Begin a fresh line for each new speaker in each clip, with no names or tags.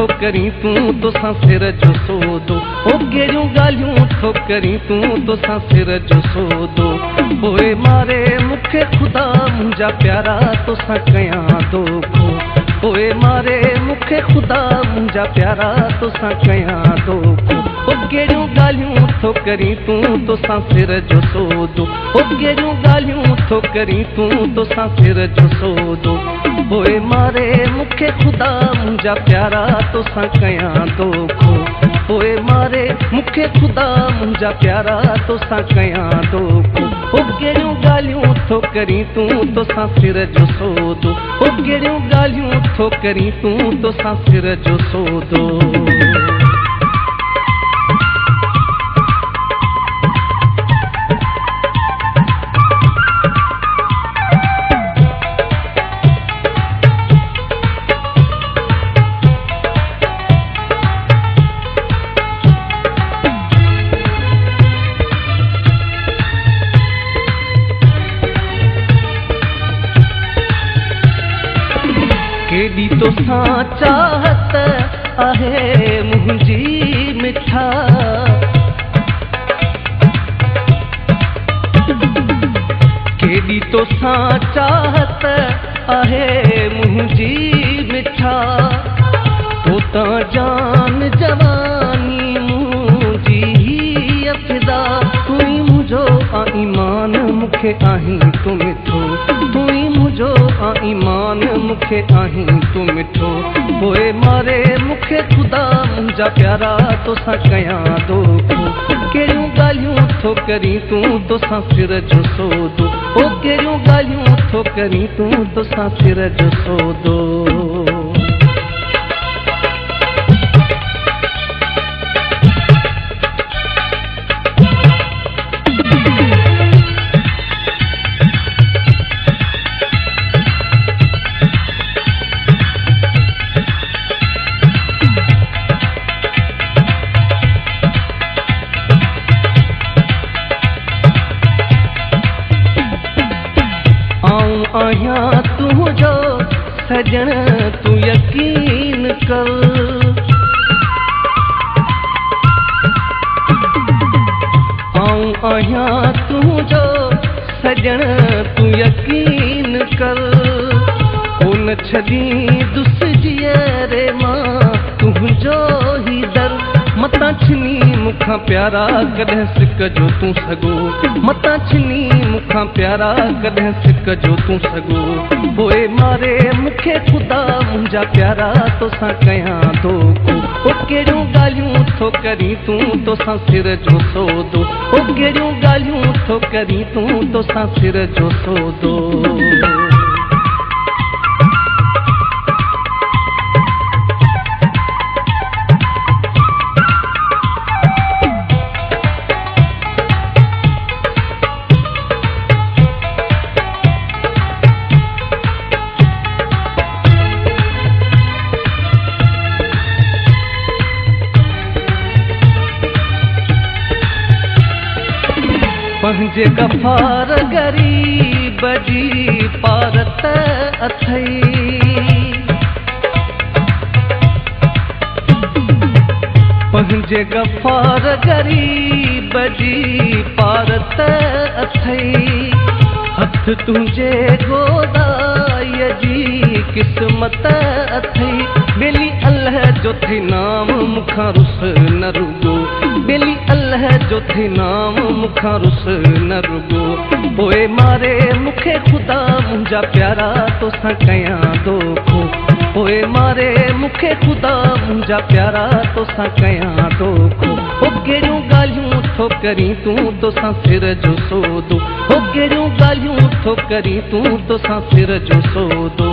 थो करी तूं तोसां सिर जो सोदो, ओ कहिड़ियूं ॻाल्हियूं थो करी तूं तोसां सिर जो सोदो। पोइ मारे मूंखे ख़ुदा मुंहिंजा प्यारा तोसां कयां दोखो, पोइ मारे मूंखे ख़ुदा मुंहिंजा प्यारा तोसां कयां दोखो। ओ कहिड़ियूं ॻाल्हियूं थो करी तूं तोसां सिर जो सोदो, ओ कहिड़ियूं ॻाल्हियूं थो करी तूं तोसां सिर जो सोदो। पोइ मारे मूंखे ख़ुदा मुंहिंजा प्यारा तोसां कयां दोखो, पोइ मारे मूंखे ख़ुदा मुंहिंजा प्यारा तोसां कयां दोखो। ओ कहिड़ियूं ॻाल्हियूं थो करी तूं तोसां सिर जो सोदो, ओ कहिड़ियूं ॻाल्हियूं थो करी तूं तोसां सिर जो सोदो। केॾी तोसां चाहत आहे मुंहिंजी मिठा, केॾी तोसां चाहत आहे मुंहिंजी मिठा। तो तां जान जवानी मुंहिंजी अफ़िदा, तूं ई मुंहिंजो ईमान मूंखे आहीं तूं मिठो, तूं ई मुंहिंजो ईमान मूंखे आहीं तूं मिठो। पोइ मारे मूंखे ख़ुदा मुंहिंजा प्यारा तोसां कयां दोखो, कहिड़ियूं ॻाल्हियूं थो करी तूं तोसां सिर जो सोदो, ओ कहिड़ियूं ॻाल्हियूं थो करी तूं तोसां सिर जो सोदो। आहियां तुंहिंजो सजण तूं यकीन कर, आऊं आहियां तुंहिंजो सजण तूं यकीन कर। कोन छॾी दुसजी रे मां तुंहिंजो ही दर, मतां छिनी मूंखां प्यारा कॾहिं सिक जो तूं सॻो, मतां छिनी मूंखां प्यारा कॾहिं सिक जो तूं सॻो। पोइ मारे मूंखे ख़ुदा मुंहिंजा प्यारा तोसां कयां दोखो, ओ कहिड़ियूं ॻाल्हियूं थो करी तूं तोसां सिर जो सोदो, ओ कहिड़ियूं ॻाल्हियूं थो करी तूं तोसां सिर जो सोदो। पंहिंजे गफ़ार ग़रीब जी पारत अथई, पंहिंजे गफ़ार ग़रीब जी पारत अथई। हथ तुंहिंजे गोदाईअ जी क़िस्मत अथई, बेली अल्लाह जो थी नाम मूंखां रुस न रुगो, बेली अल्लाह जो थी नाम मूंखां रुस न रुगो। पोइ मारे मूंखे ख़ुदा मुंहिंजा प्यारा तोसां कयां दोखो, पोइ मारे मूंखे ख़ुदा मुंहिंजा प्यारा तोसां कयां दोखो। ओ कहिड़ियूं ॻाल्हियूं थो करी तूं तोसां सिर जो सोदो, ओ कहिड़ियूं ॻाल्हियूं थो करी तूं तोसां सिर जो सोदो।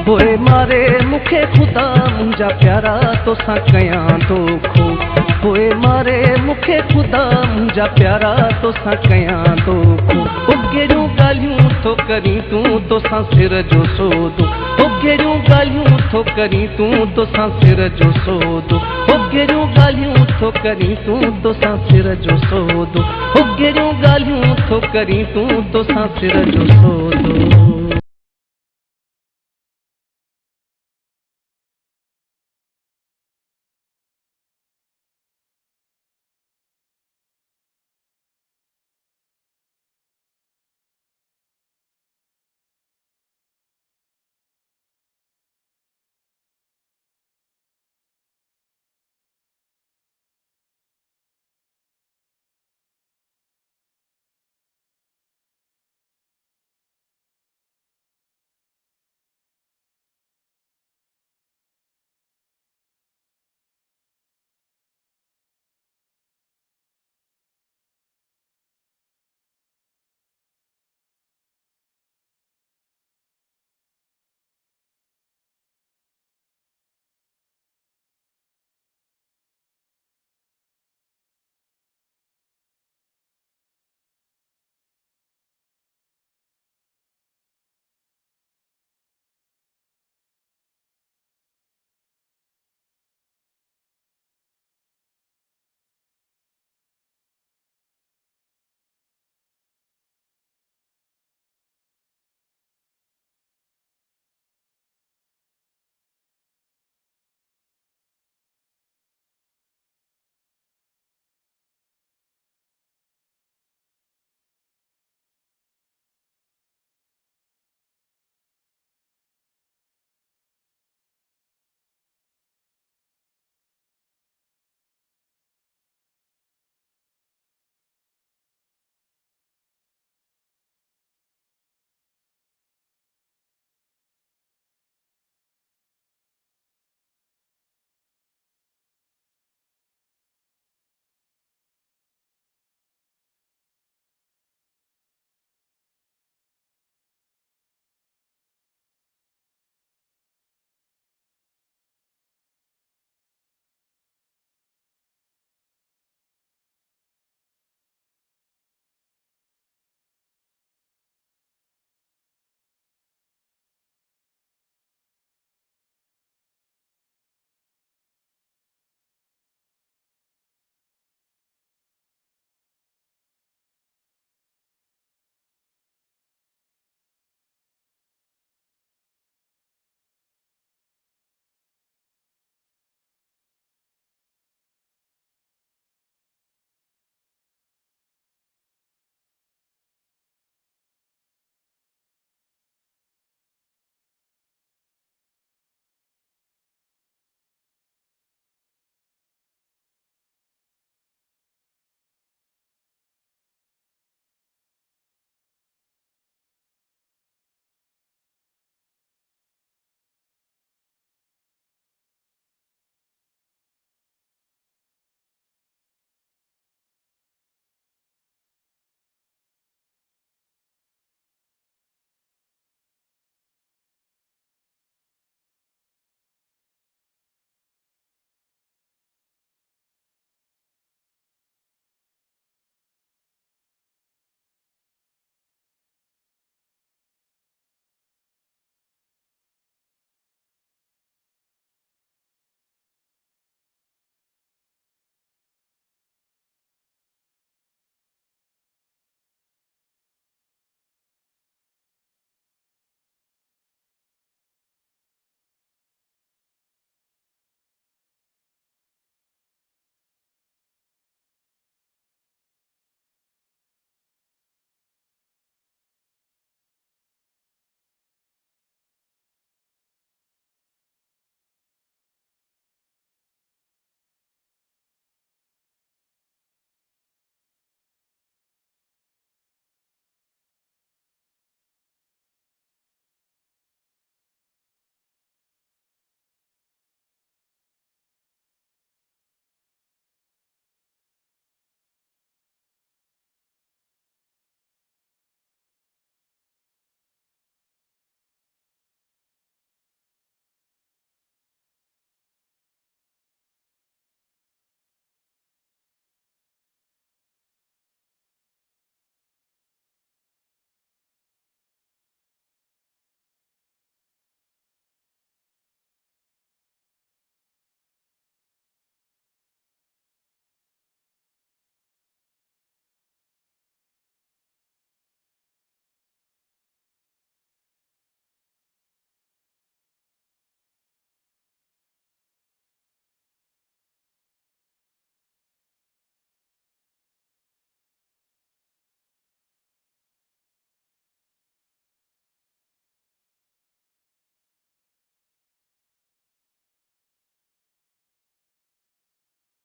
पोइ मारे मूंखे ख़ुदा मुंहिंजा प्यारा तोसां कयां दोखो, पोइ मारे मूंखे ख़ुदा मुंहिंजा प्यारा तोसां कयां दोखो। ओ कहिड़ियूं ॻाल्हियूं थो करी तूं तोसां सिर जो सोदो, ओ कहिड़ियूं ॻाल्हियूं थो करी तूं तोसां सिर जो सोदो, ओ कहिड़ियूं ॻाल्हियूं थो करी तूं तोसां सिर जो सोदो, ओ कहिड़ियूं ॻाल्हियूं थो करी तूं तोसां सिर जो सोदो।